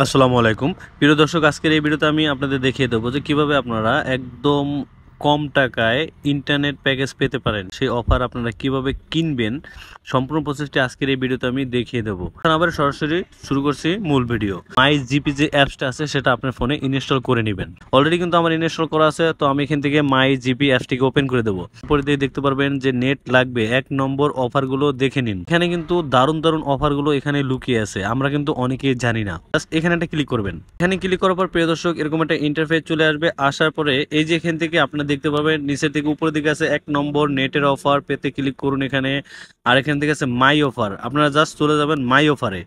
আসসালামু আলাইকুম প্রিয় দর্শক, আজকের এই ভিডিওতে আমি আপনাদের দেখিয়ে দেবো যে কিভাবে আপনারা একদম কম টাকায় ইন্টারনেট প্যাকেজ পেতে পারেন। সেই অফার আপনারা কিভাবে কিনবেন সম্পূর্ণ প্রসেসটি আজকের এই ভিডিওতে আমি দেখিয়ে দেবো। এখন আবার সরাসরি শুরু করছি মূল ভিডিও। মাই জিপি যে অ্যাপসটা আছে সেটা আপনার ফোনে ইনস্টল করে নেবেন। অলরেডি কিন্তু আমার ইনস্টল করা আছে, তো আমি এখান থেকে মাই জিপি অ্যাপসটিকে ওপেন করে দেবো। পরে দিয়ে দেখতে পারবেন যে নেট লাগবে, 1 নম্বর অফারগুলো দেখে নিন। এখানে কিন্তু দারুণ দারুণ অফারগুলো এখানে লুকিয়ে আছে, আমরা কিন্তু অনেকেই জানি না। জাস্ট এখানে একটা ক্লিক করবেন। এখানে ক্লিক করার পর প্রিয় দর্শক এরকম একটা ইন্টারফেস চলে আসবে। আসার পরে এই যে এখান থেকে আপনারা দেখতে পাবেন নিচের থেকে উপরের দিকে আছে 1 নম্বর নেটের অফার পেতে ক্লিক করুন এখানে। আর এখান থেকে আছে মাই অফার, আপনারা জাস্ট চলে যাবেন মাই অফারে।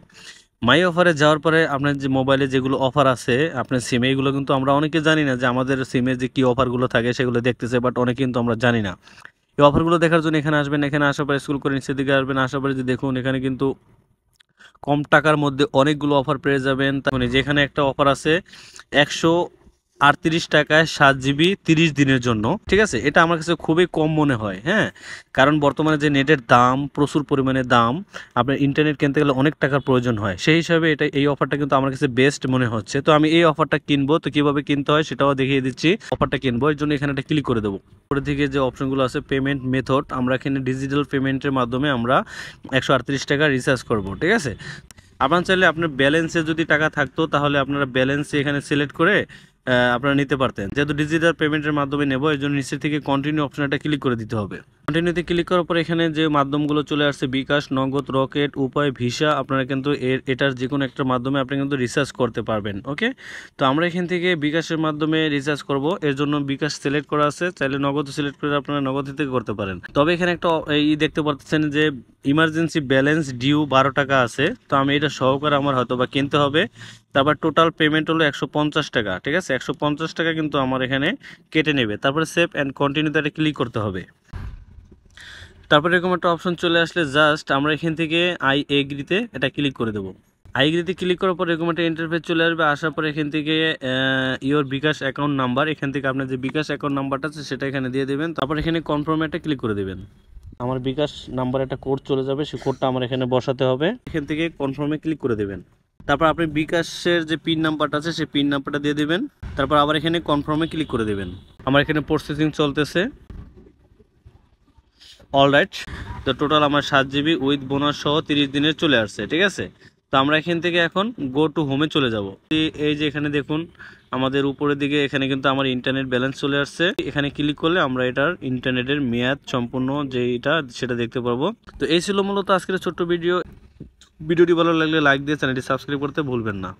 মাই অফারে যাওয়ার পরে আপনার যে মোবাইলে যেগুলো অফার আছে আপনার সিমে, এগুলো কিন্তু আমরা অনেকে জানি না যে আমাদের সিমে যে কি অফারগুলো থাকে সেগুলো দেখতেছে, বাট অনেকে কিন্তু আমরা জানি না। এই অফারগুলো দেখার জন্য এখানে আসবেন। এখানে আসার পরে স্ক্রল করে নিচের দিকে আসবেন। আসার পরে যে দেখুন এখানে কিন্তু কম টাকার মধ্যে অনেকগুলো অফার পেয়ে যাবেন। মানে যেখানে একটা অফার আছে 138 টাকায় 7 জিবি 30 দিনের জন্য, ঠিক আছে। এটা আমার কাছে খুবই কম মনে হয়, হ্যাঁ, কারণ বর্তমানে যে নেটের দাম প্রচুর পরিমাণে দাম, আপনার ইন্টারনেট কিনতে গেলে অনেক টাকার প্রয়োজন হয়। সেই হিসাবে এই অফারটা কিন্তু আমার কাছে বেস্ট মনে হচ্ছে। তো আমি এই অফারটা কিনবো, তো কিভাবে কিনতে হয় সেটাও দেখিয়ে দিচ্ছি। অফারটা কিনবো এর জন্য এখানে একটা ক্লিক করে দেবো। উপরের দিকে যে অপশনগুলো আছে পেমেন্ট মেথড, আমরা এখানে ডিজিটাল পেমেন্টের মাধ্যমে আমরা 138 টাকা রিচার্জ করব, ঠিক আছে। আপনার চাইলে আপনার ব্যালেন্সে যদি টাকা থাকতো তাহলে আপনারা ব্যালেন্স এখানে সিলেক্ট করে আপনারা নিতে পারতেন। যেহেতু ডিজিটাল পেমেন্টের মাধ্যমে নেব এর জন্য নিচে থেকে কন্টিনিউ অপশনটা ক্লিক করে দিতে হবে। কন্টিনিউতে ক্লিক করার পর এখানে যে মাধ্যমগুলো চলে আসছে বিকাশ, নগদ, রকেট, উপায়, ভিসা, আপনারা কিন্তু এটার যে কোনো একটা মাধ্যমে আপনি কিন্তু রিচার্জ করতে পারবেন। ওকে, তো আমরা এখান থেকে বিকাশের মাধ্যমে রিচার্জ করব, এর জন্য বিকাশ সিলেক্ট করা আছে। চাইলে নগদ সিলেক্ট করে আপনারা নগদ থেকে করতে পারেন। তবে এখানে একটা দেখতে পাচ্ছেন যে ইমার্জেন্সি ব্যালেন্স ডিউ 12 টাকা আছে, তো আমি এটা সহকারে আমার হয়তো বা কিনতে হবে। তারপর টোটাল পেমেন্ট হলো 150 টাকা, ঠিক আছে। 150 টাকা কিন্তু আমার এখানে কেটে নেবে। তারপরে সেভ অ্যান্ড কন্টিনিউতে এটা ক্লিক করতে হবে। তারপরে এরকম একটা অপশন চলে আসলে জাস্ট আমরা এখান থেকে আই এগ্রিতে এটা ক্লিক করে দেবো। আই এগ্রিতে ক্লিক করার পর এরকম একটা ইন্টারফেস চলে আসবে। আসার পর এখান থেকে ইওর বিকাশ অ্যাকাউন্ট নাম্বার, এখান থেকে আপনার যে বিকাশ অ্যাকাউন্ট নাম্বারটা আছে সেটা এখানে দিয়ে দেবেন। তারপর এখানে কনফার্মে একটা ক্লিক করে দেবেন। আমার বিকাশ নাম্বার একটা কোড চলে যাবে, সেই কোডটা আমার এখানে বসাতে হবে। এখান থেকে কনফার্মে ক্লিক করে দেবেন। তারপর আপনি বিকাশের যে পিন নাম্বারটা আছে সেই পিন নাম্বারটা দিয়ে দেবেন। তারপর আবার এখানে কনফার্মে ক্লিক করে দেবেন। আমার এখানে প্রসেসিং চলতেছে। অলরাইট, তো টোটাল আমার 7 জিবি উইথ বোনাস সহ 30 দিনের চলে আসছে, ঠিক আছে। তো আমরা এখান থেকে এখন গো টু হোমে চলে যাব। এই যে এখানে দেখুন আমাদের উপরের দিকে এখানে কিন্তু আমার ইন্টারনেট ব্যালেন্স চলে আসছে। এখানে ক্লিক করলে আমরা এটার ইন্টারনেটের মেয়াদ সম্পূর্ণ যে এটা সেটা দেখতে পারবো। তো এই ছিল মূলত আজকের ছোট্ট ভিডিওটি ভালো লাগলে লাইক দিয়ে চ্যানেলটি সাবস্ক্রাইব করতে ভুলবেন না।